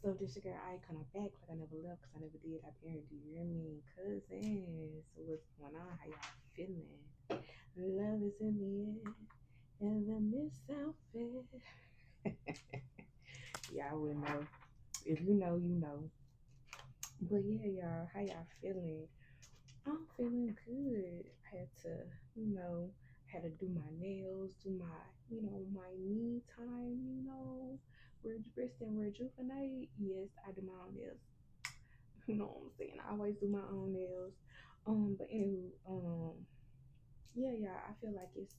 So this your girl Icon, I'm back like I never left because I never did. I buried you. You hear me? Cousins, what's going on? How y'all feeling? Love is in the air and the Miss Outfit. Y'all would know. If you know, you know. But yeah, y'all, how y'all feeling? I'm feeling good. I had to, you know, had to do my nails, do my, my me time, rest and rejuvenate. Yes, I do my own nails. You know what I'm saying? I always do my own nails. But anyway, yeah, I feel like it's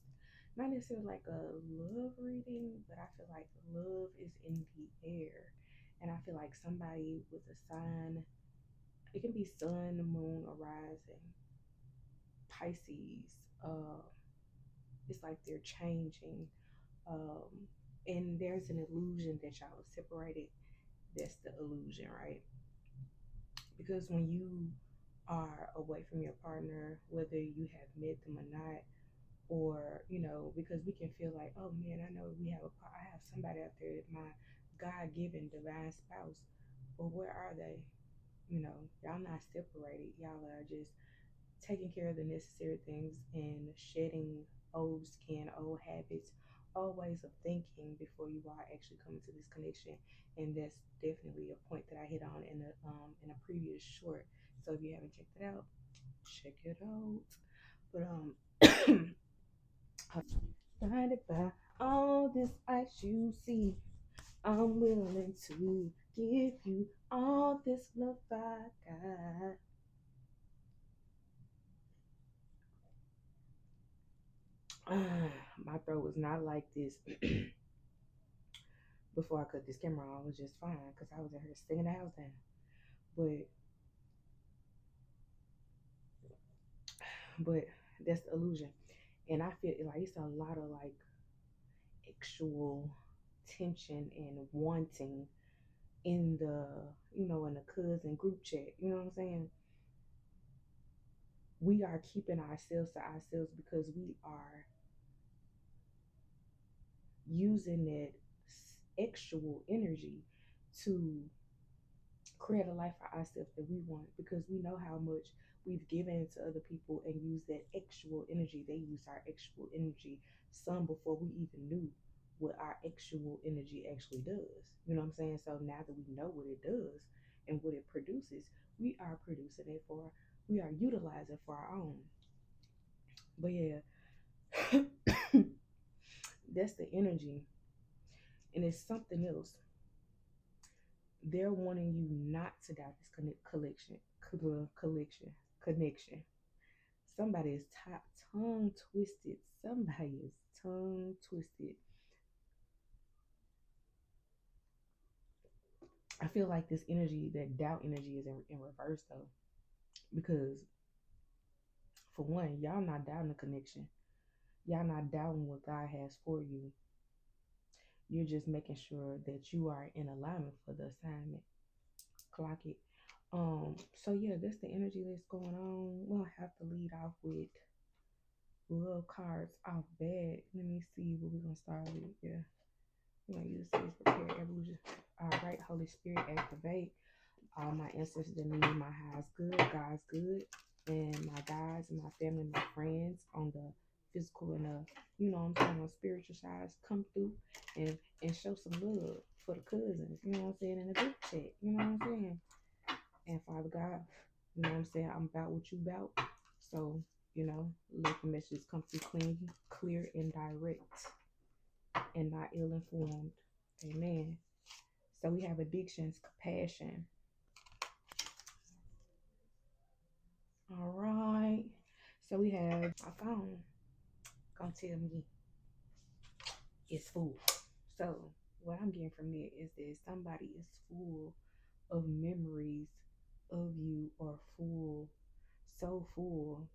not necessarily like a love reading, but I feel like love is in the air. And I feel like somebody with a sign, it can be sun, moon, or rising, Pisces. It's like they're changing. Um, and there's an illusion that y'all are separated. That's the illusion, right? Because when you are away from your partner, whether you have met them or not, or because we can feel like, oh man, I know I have somebody out there, my God-given divine spouse, but where are they? Y'all not separated. Y'all are just taking care of the necessary things and shedding old skin, old habits, old ways of thinking before you are actually coming to this connection. And that's definitely a point that I hit on in a previous short. So if you haven't checked it out, check it out. But blinded by all this ice you see, I'm willing to give you all this love I got. My throat was not like this before I cut this camera on. It was just fine because I was in here singing the house down. But that's the illusion, and I feel like it's a lot of like actual tension and wanting in the cousin group chat. You know what I'm saying? We are keeping ourselves to ourselves because we are using that actual energy to create a life for ourselves that we want, because we know how much we've given to other people and use that actual energy. They use our actual energy some before we even knew what our actual energy actually does. You know what I'm saying? So now that we know what it does and what it produces, we are producing it for, we are utilizing for our own. But yeah, that's the energy. And it's something else. They're wanting you not to doubt this connection. Somebody is tongue twisted. Somebody is tongue twisted. I feel like this energy, that doubt energy, is in reverse though, because for one, y'all not doubting the connection. Y'all not doubting what God has for you. You're just making sure that you are in alignment for the assignment. Clock it. So yeah, that's the energy that's going on. We'll have to lead off with love cards off bed. Let me see what we're gonna start with. Yeah. We're gonna use this prepare evolution. All right, Holy Spirit, activate all my ancestors that mean my highest good, God's good, and my guides and my family, my friends on the physical and I'm saying, on spiritual sides, come through and show some love for the cousins, you know what I'm saying, in the group chat, you know what I'm saying. And Father God, you know what I'm saying, I'm about what you about. So, let the messages come through clean, clear, and direct, and not ill informed. Amen. So we have addictions, compassion. All right. So we have my phone gonna tell me it's full. So what I'm getting from there is that somebody is full of memories of you, or full, so full,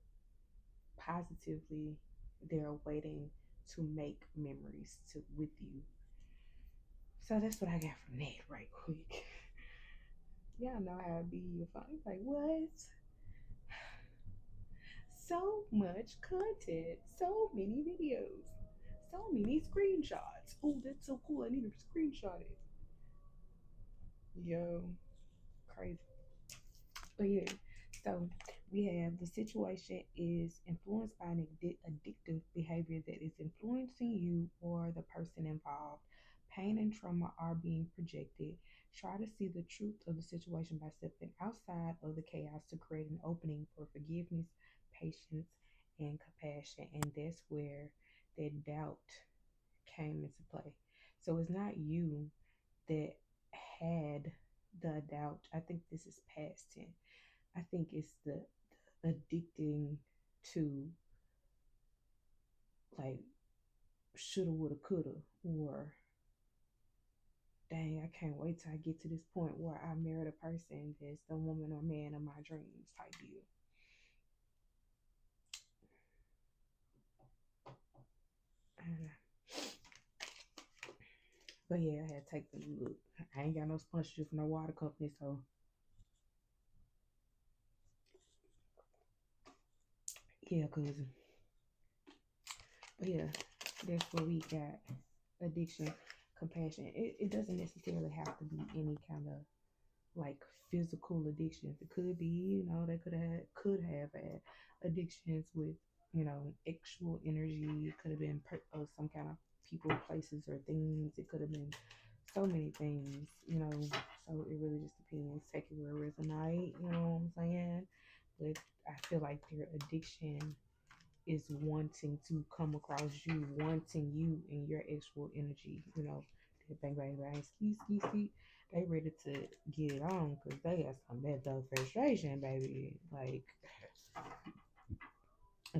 positively, they're waiting to make memories with you. So that's what I got from that right quick. Y'all know how it be if I'm like, what? So much content, so many videos, so many screenshots. Oh, that's so cool. I need to screenshot it. Yo, crazy. But yeah, so we have the situation is influenced by an addictive behavior that is influencing you or the person involved. Pain and trauma are being projected. Try to see the truth of the situation by stepping outside of the chaos to create an opening for forgiveness, patience, and compassion. And that's where that doubt came into play. So it's not you that had the doubt. I think this is past tense. I think it's the addicting to like shoulda, woulda, coulda, or dang, I can't wait till I get to this point where I marry the person that's the woman or man of my dreams type deal. I don't know. But yeah, I had to take the look. I ain't got no sponsorship from no water company, so yeah, cousin. But yeah, that's what we got. Addiction, compassion. It doesn't necessarily have to be any kind of like physical addictions. It could be, they could have had addictions with, actual energy. It could have been some kind of people, places, or things. It could have been so many things. So it really just depends. Take it where it resonate. You know what I'm saying? But I feel like their addiction is wanting to come across you, wanting you in your actual energy. Bang, bang, bang, ski, ski, ski. They ready to get it on because they got some bad dog frustration, baby. Like,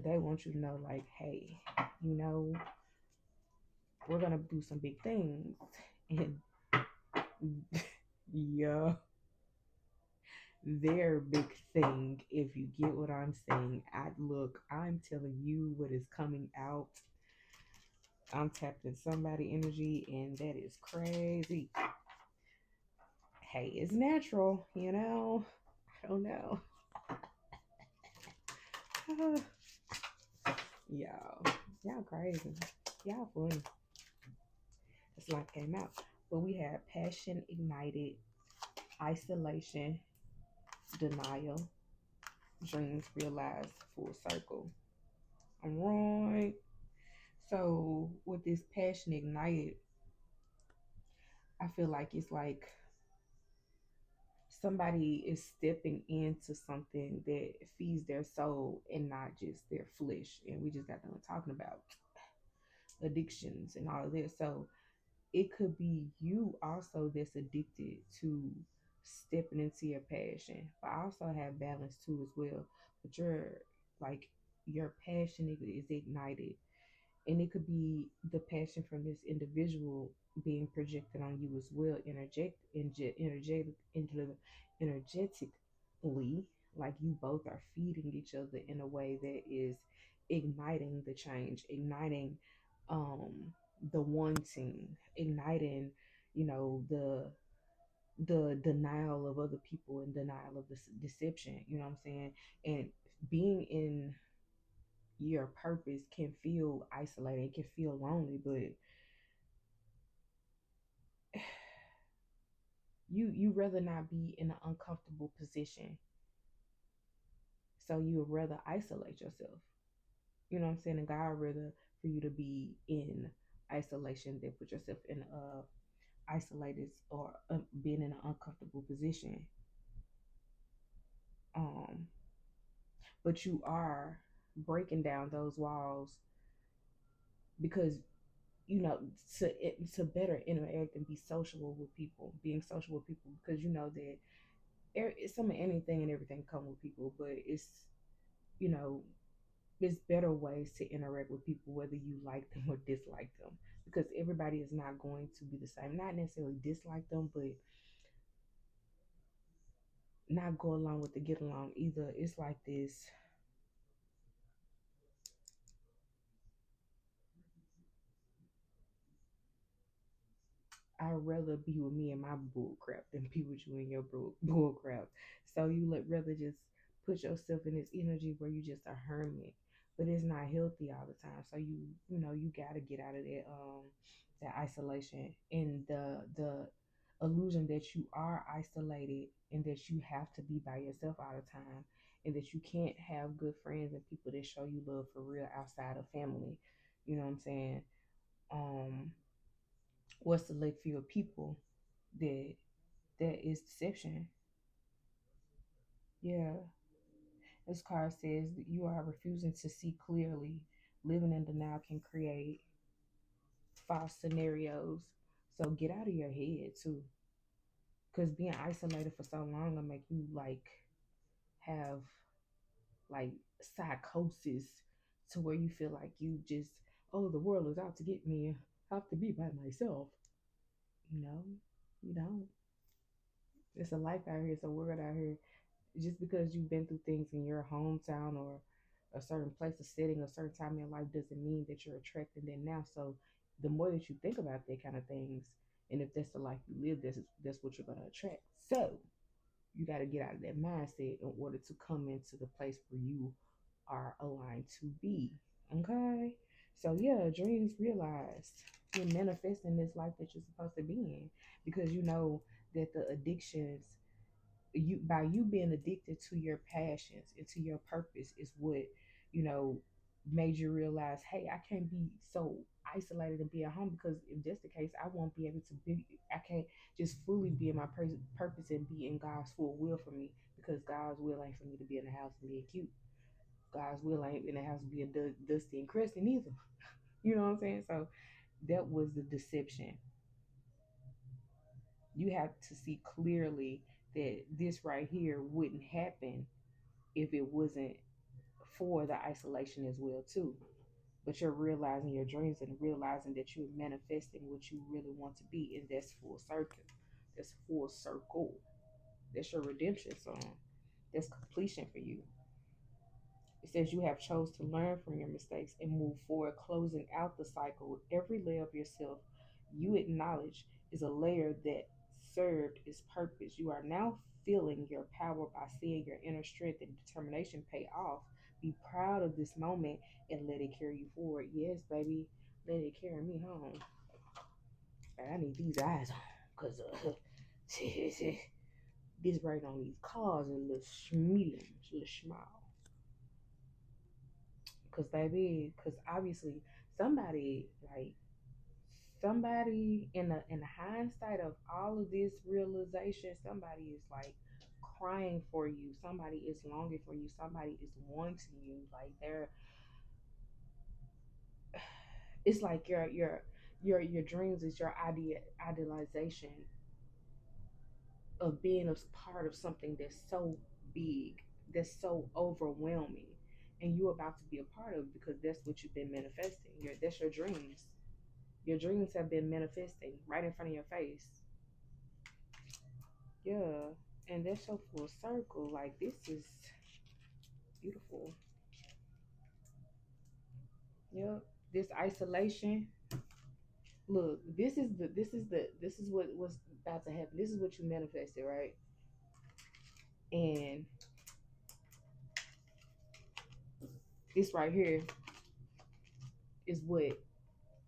they want you to know, like, hey, you know, we're gonna do some big things, and yeah, their big thing. If you get what I'm saying, I'm telling you what is coming out. I'm tapping somebody energy, and that is crazy. Hey, it's natural. I don't know. Y'all crazy. Y'all funny. This life came out. But we had passion ignited, isolation, denial, dreams realized, full circle. All right. So with this passion ignited, I feel like it's like somebody is stepping into something that feeds their soul and not just their flesh. And we just got done talking about addictions and all of this. So it could be you also that's addicted to stepping into your passion, but I also have balance too as well. But like your passion is ignited, and it could be the passion from this individual being projected on you as well, energetically, like you both are feeding each other in a way that is igniting the change, igniting um the wanting, igniting, the denial of other people and denial of this deception, you know what I'm saying? And being in your purpose can feel isolated, it can feel lonely, but you rather not be in an uncomfortable position. So you would rather isolate yourself. You know what I'm saying? And God rather for you to be in isolation than put yourself in a isolated or being in an uncomfortable position. Um, but you are breaking down those walls because to better interact and be sociable with people, being social with people, because you know that some of anything and everything come with people, but you know there's better ways to interact with people whether you like them or dislike them, because everybody is not going to be the same. Not necessarily dislike them, but not go along with the get along either. It's like this. I'd rather be with me and my bull crap than be with you and your bull crap. So you let rather just put yourself in this energy where you just a hermit, but it's not healthy all the time. So you gotta get out of that isolation and the illusion that you are isolated and that you have to be by yourself all the time and that you can't have good friends and people that show you love for real outside of family. You know what I'm saying? Um, what's the select few of people that that is deception. Yeah. This card says that you are refusing to see clearly. Living in denial can create false scenarios. So get out of your head too. Because being isolated for so long will make you like have like psychosis to where you feel like you just, oh, the world is out to get me. I have to be by myself. You know, you don't. It's a life out here. It's a world out here. Just because you've been through things in your hometown or a certain place, a setting, a certain time in your life doesn't mean that you're attracting them now. So the more that you think about that kind of things, and if that's the life you live, that's what you're gonna attract. So you got to get out of that mindset in order to come into the place where you are aligned to be. Okay. So yeah, dreams realized. You're manifesting this life that you're supposed to be in because you know that the addictions you by you being addicted to your passions and to your purpose is what you know made you realize, hey, I can't be so isolated and be at home because if that's the case, I won't be able to be. I can't just fully be in my purpose and be in God's full will for me because God's will ain't for me to be in the house and being cute. God's will ain't in the house being dusty and crusty neither. You know what I'm saying? So that was the deception. You have to see clearly that this right here wouldn't happen if it wasn't for the isolation as well too. But you're realizing your dreams and realizing that you're manifesting what you really want to be, and that's full circle. That's full circle. That's your redemption song. That's completion for you. It says you have chose to learn from your mistakes and move forward, closing out the cycle. Every layer of yourself you acknowledge is a layer that served its purpose. You are now feeling your power by seeing your inner strength and determination pay off. Be proud of this moment and let it carry you forward. Yes, baby, let it carry me home. I need these eyes on because this right on these cars is a little medium, a little small. Cause baby, cause obviously somebody like somebody in the hindsight of all of this realization, somebody is like crying for you. Somebody is longing for you. Somebody is wanting you. Like they're, it's like your dreams is your idealization of being a part of something that's so big, that's so overwhelming, and you're about to be a part of it because that's what you've been manifesting. That's your dreams. Your dreams have been manifesting right in front of your face. Yeah, and that's your full circle. Like this is beautiful. Yep. This isolation. Look, this is what was about to happen. This is what you manifested, right? And this right here is what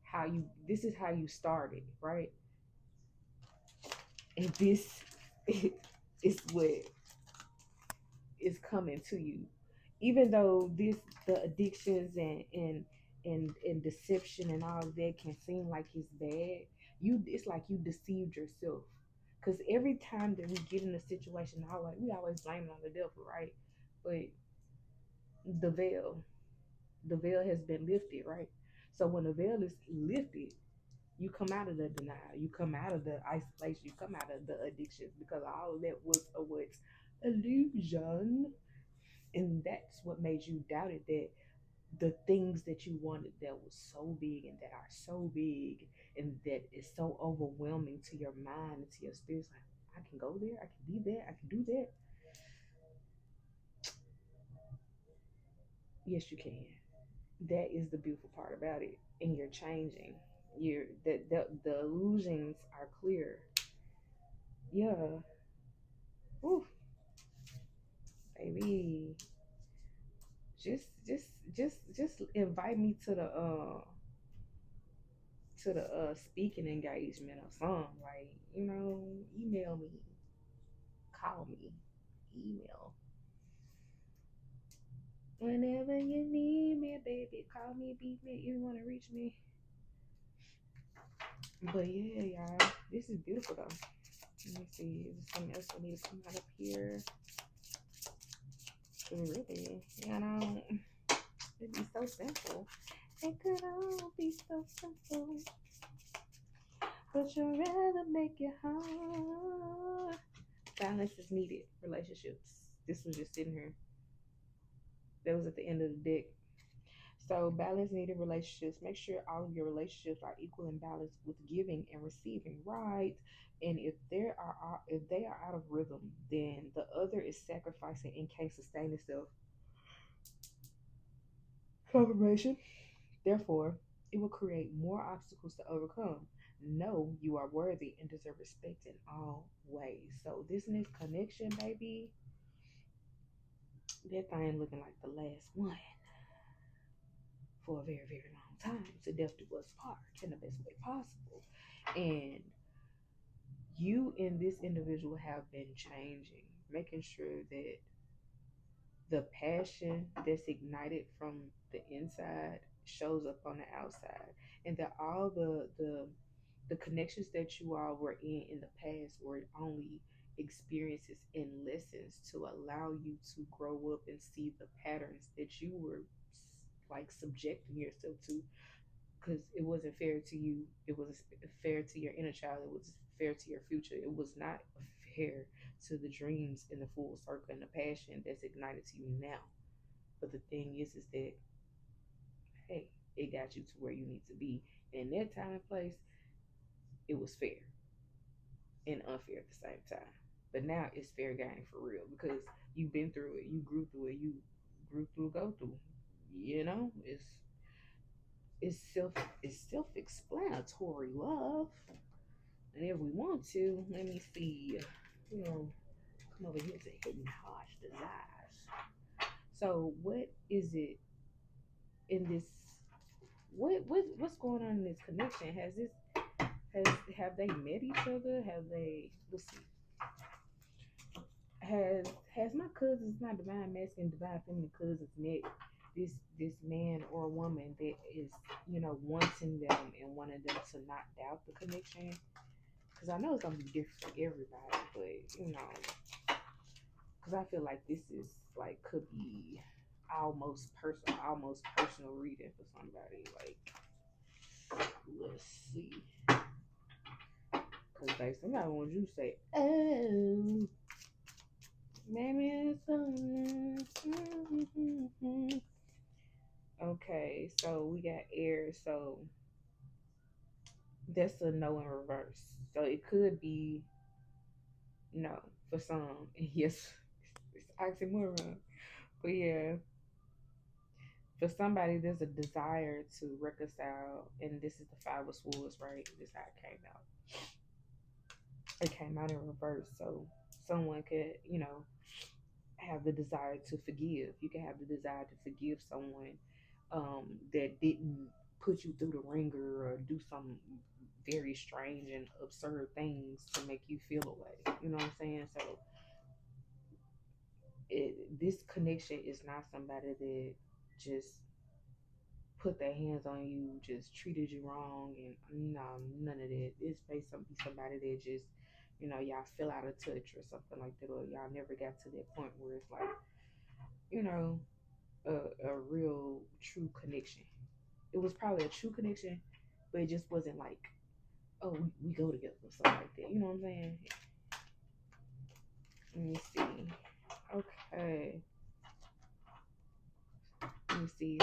how you this is how you started, right? And this is what is coming to you. Even though this the addictions and deception and all of that can seem like it's bad, you it's like you deceived yourself. Because every time that we get in a situation, we always blame it on the devil, right? But the veil, the veil has been lifted, right? So when the veil is lifted, you come out of the denial, you come out of the isolation, you come out of the addictions because all of that was a what illusion, and that's what made you doubt it that the things that you wanted that was so big and that are so big and that is so overwhelming to your mind and to your spirit, like I can go there, I can be there, I can do that. Yes, you can. That is the beautiful part about it, and you're changing. You're the illusions are clear. Yeah. Ooh, baby. Just invite me to to the speaking engagement or something. Like, email me, call me, email. Whenever you need me, baby, call me, beat me. You want to reach me. But yeah, y'all, this is beautiful though. Let me see. Is there something else I need to come out up here? Really, it'd be so simple. It could all be so simple, but you'd rather make it hard. Balance is needed. Relationships. This was just sitting here. That was at the end of the deck. So balance needed relationships. Make sure all of your relationships are equal and balanced with giving and receiving, right? And if they are out of rhythm, then the other is sacrificing and can't sustain itself. Confirmation. Therefore, it will create more obstacles to overcome. Know you are worthy and deserve respect in all ways. So this next connection, baby, that thing looking like the last one for a very, very long time. So death do us part in the best way possible. And you and this individual have been changing, making sure that the passion that's ignited from the inside shows up on the outside, and that all the connections that you all were in the past were only experiences and lessons to allow you to grow up and see the patterns that you were like subjecting yourself to, because it wasn't fair to you. It was fair to your inner child. It was fair to your future. It was not fair to the dreams and the full circle and the passion that's ignited to you now. But the thing is that, hey, it got you to where you need to be. And in that time and place, it was fair and unfair at the same time. But now it's fair game for real, because you've been through it, you grew through it, you grew through, go through. You know, it's self it's self explanatory, love. And if we want to, let me see. You know, come over here to hidden harsh desires. So what is it in this? What's going on in this connection? Have they met each other? Have they? Let's see. Has my divine masculine, divine feminine cousins met this man or woman that is wanting them and wanting them to not doubt the connection? Because I know it's gonna be different for everybody, but because I feel like this is like could be almost personal reading for somebody. Like, let's see, because like somebody wants you to say, "Oh, maybe it's okay." So we got air, so that's a no in reverse. So it could be no for some, yes, it's oxymoron. But yeah, for somebody, there's a desire to reconcile, and this is the Five of Swords, right? This is how it came out. It came out in reverse, so someone could, have the desire to forgive. You can have the desire to forgive someone that didn't put you through the ringer or do some very strange and absurd things to make you feel away. You know what I'm saying? So this connection is not somebody that just put their hands on you, just treated you wrong, and no, none of that. It's based on somebody that just, y'all fell out of touch or something like that, or y'all never got to that point where it's like, you know, a real true connection. It was probably a true connection, but it just wasn't like, oh, we go together or something like that. You know what I'm saying? Let me see. Okay. Let me see.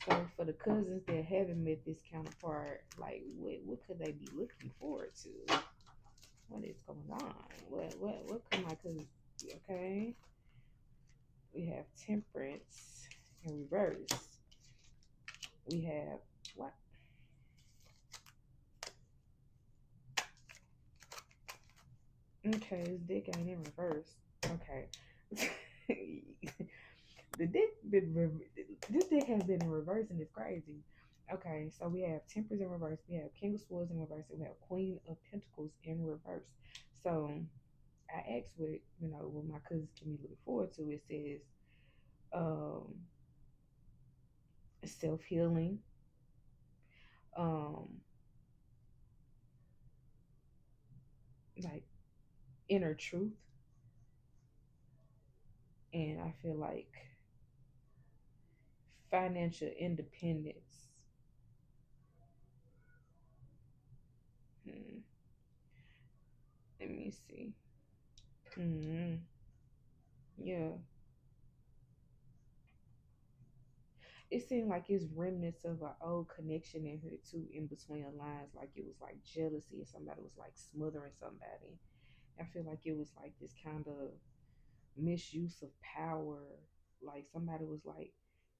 So for the cousins that haven't met this counterpart, like what could they be looking forward to? What is going on? What could my cousins be? Okay. We have temperance in reverse. We have what? Okay, this dick ain't in reverse. Okay. the dick been this dick has been in reverse and it's crazy. Okay, so we have Temperance in reverse, we have King of Swords in reverse, and we have Queen of Pentacles in reverse. So I asked what my cousins can be looking forward to. It says um, self healing, um, like inner truth, and I feel like financial independence. Hmm, let me see. Hmm. Yeah, it seemed like it's remnants of an old connection in her too, in between the lines. Like it was like jealousy, and somebody was like smothering somebody. I feel like it was like this kind of misuse of power. Like somebody was like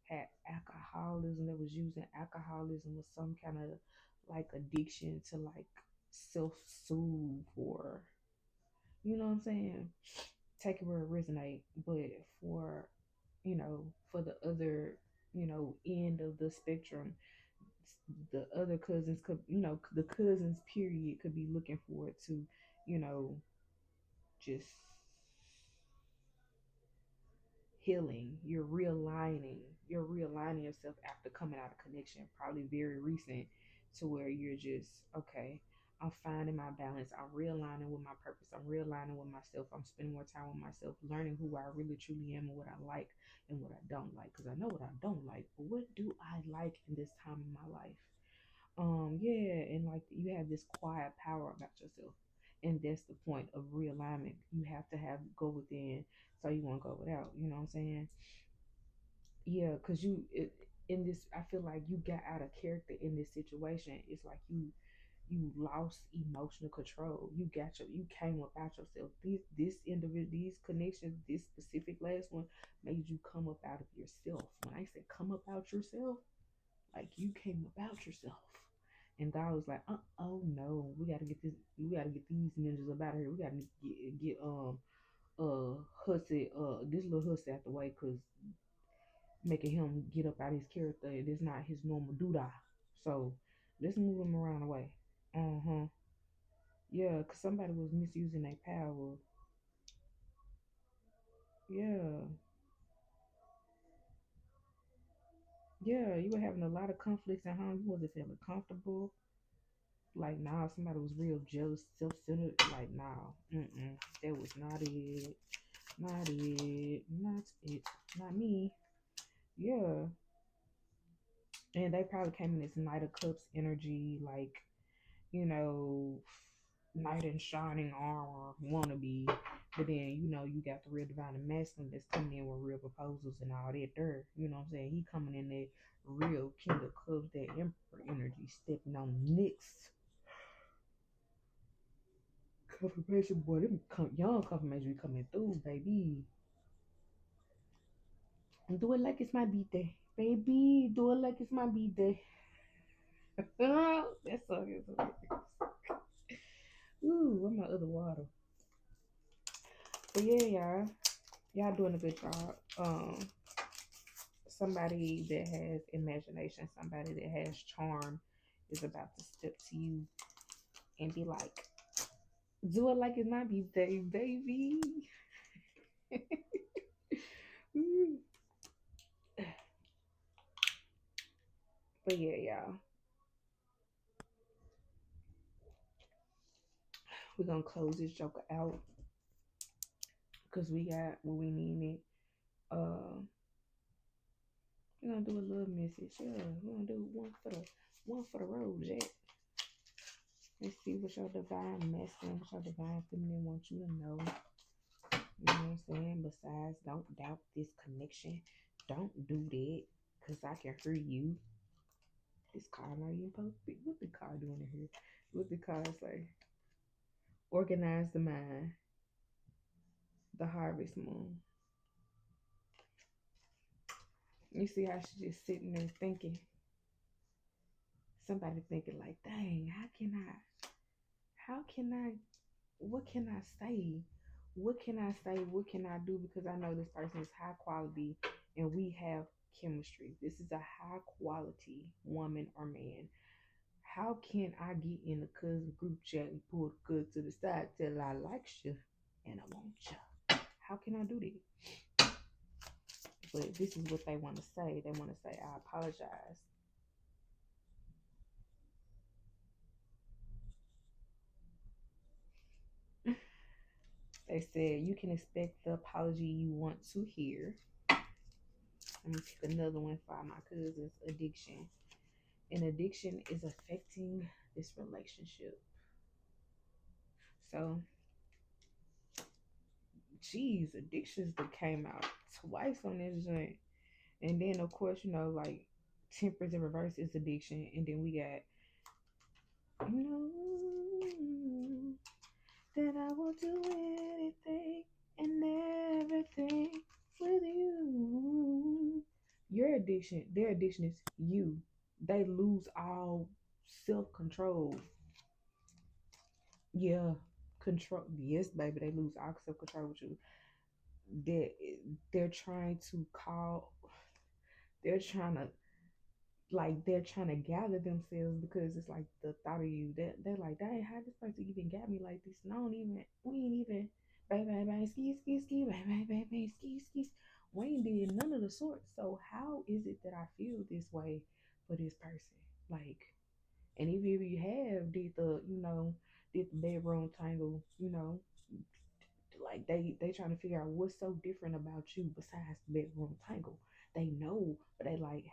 had alcoholism, that was using alcoholism as some kind of like addiction to like self soothe, or you know what I'm saying? Take it where it resonate. But for for the other, end of the spectrum, the other cousins could, the cousins period could be looking forward to, you know, just healing. You're realigning yourself after coming out of connection, probably very recent, to where you're just okay. I'm finding my balance. I'm realigning with my purpose. I'm realigning with myself. I'm spending more time with myself, learning who I really truly am and what I like and what I don't like. Because I know what I don't like, but what do I like in this time in my life? Yeah, and like you have this quiet power about yourself. And that's the point of realignment. You have to have go within so you won't go without. You know what I'm saying? Yeah, because in this, I feel like you got out of character in this situation. It's like you lost emotional control. You came up out yourself. This individual, these connections, this specific last one made you come up out of yourself. When I say come up out yourself, like you came about yourself. And God was like, oh no, we gotta get these ninjas up out of here. We gotta get Hussy, this little Hussy out the way, cause making him get up out his character. It is not his normal doodah. So let's move him around the way. Uh-huh. Yeah, cause somebody was misusing their power. Yeah. Yeah, you were having a lot of conflicts at home. You wasn't feeling comfortable. Like, nah, somebody was real jealous, self-centered. Like, nah, that was not it. Not it. Not it. Not me. Yeah. And they probably came in this Knight of Cups energy, like, you know, knight in shining armor wannabe. But then, you got the real divine and masculine that's coming in with real proposals and all that there. You know what I'm saying? He coming in that real King of Cups, that Emperor energy, stepping on next confirmation. Boy, them young confirmation be coming through, baby. Do it like it's my birthday. Baby, do it like it's my birthday. That song is hilarious. Ooh, where my other water? But yeah, y'all. Y'all doing a good job. Somebody that has imagination, somebody that has charm is about to step to you and be like, do it like it's my birthday, baby. But yeah, y'all. We're gonna close this joker out because we got what we needed. We're gonna do a little message. Yeah, we're gonna do one for the road, Jack. Let's see what your divine masculine, what your divine feminine wants you to know. You know what I'm saying? Besides, don't doubt this connection. Don't do that, because I can hear you. This car not even supposed to be. What the car doing in here? What the car say? Organize the mind. The harvest moon. You see how she just sitting there thinking. Somebody thinking like, dang, how can I, what can I say? What can I say? What can I do? Because I know this person is high quality and we have chemistry. This is a high quality woman or man. How can I get in the cousin group chat and pull the good to the side till I like you and I want you? How can I do that? But this is what they want to say. They want to say, I apologize. They said, you can expect the apology you want to hear. Let me pick another one for my cousin's addiction. And addiction is affecting this relationship. So, geez, addictions that came out twice on this joint. And then, of course, like tempers in reverse is addiction. And then we got, you know, that I will do anything and everything with you. Your addiction, their addiction is you. They lose all self control. Yeah, control. Yes, baby, they lose all self control with you. They they're trying to call. They're trying to they're trying to gather themselves because it's like the thought of you. They're like, dang, how this person even got me like this? And I don't even. We ain't even. Bang bang bang ski ski ski bang bang bang bang ski ski. We ain't did none of the sorts. So how is it that I feel this way for this person? Like, and even if you have did the bedroom tangle, like they trying to figure out what's so different about you besides the bedroom tangle. They know, but they like,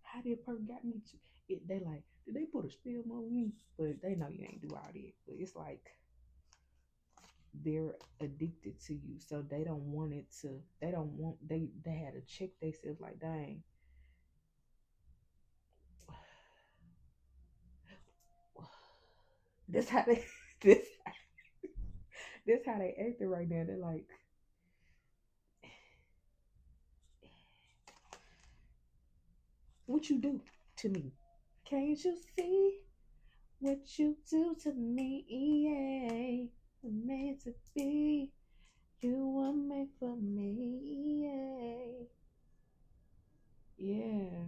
how did person got me to it? They like, did they put a spell on me? But they know you ain't do all that. But it's like they're addicted to you, so they don't want it to. They don't want they had to check themselves like, dang, this how they this this how they acting right now. They're like, what you do to me? Can't you see what you do to me? Yeah, we're meant to be. You were made for me. Yeah. Yeah.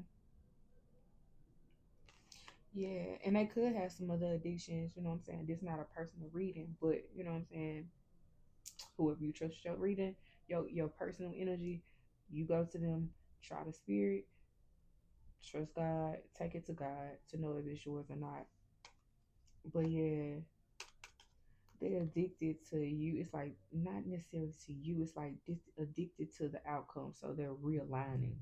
Yeah. And they could have some other addictions, you know what I'm saying? This not a personal reading, but you know what I'm saying? Whoever you trust your reading, your personal energy, you go to them, try the spirit, trust God, take it to God to know if it's yours or not. But yeah, they're addicted to you. It's like not necessarily to you. It's like addicted to the outcome. So they're realigning.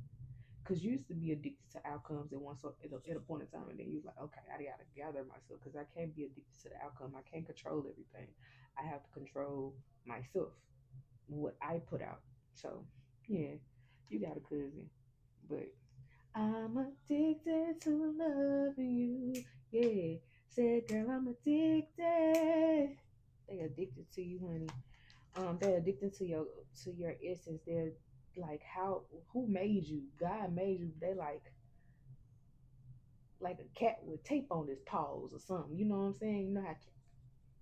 Cause you used to be addicted to outcomes at one at a point in time, and then you was like, okay, I gotta gather myself because I can't be addicted to the outcome. I can't control everything. I have to control myself, what I put out. So yeah, you got a cousin, but I'm addicted to loving you. Yeah, said girl, I'm addicted. They addicted to you, honey. They're addicted to your essence. They're like, how, who made you? God made you. They like a cat with tape on his paws or something. You know what I'm saying? You know how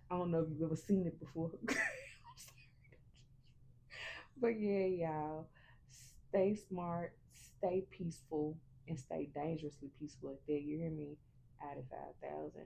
I don't know if you've ever seen it before. But yeah, y'all, stay smart, stay peaceful, and stay dangerously peaceful. If that, you hear me? Out of 5,000.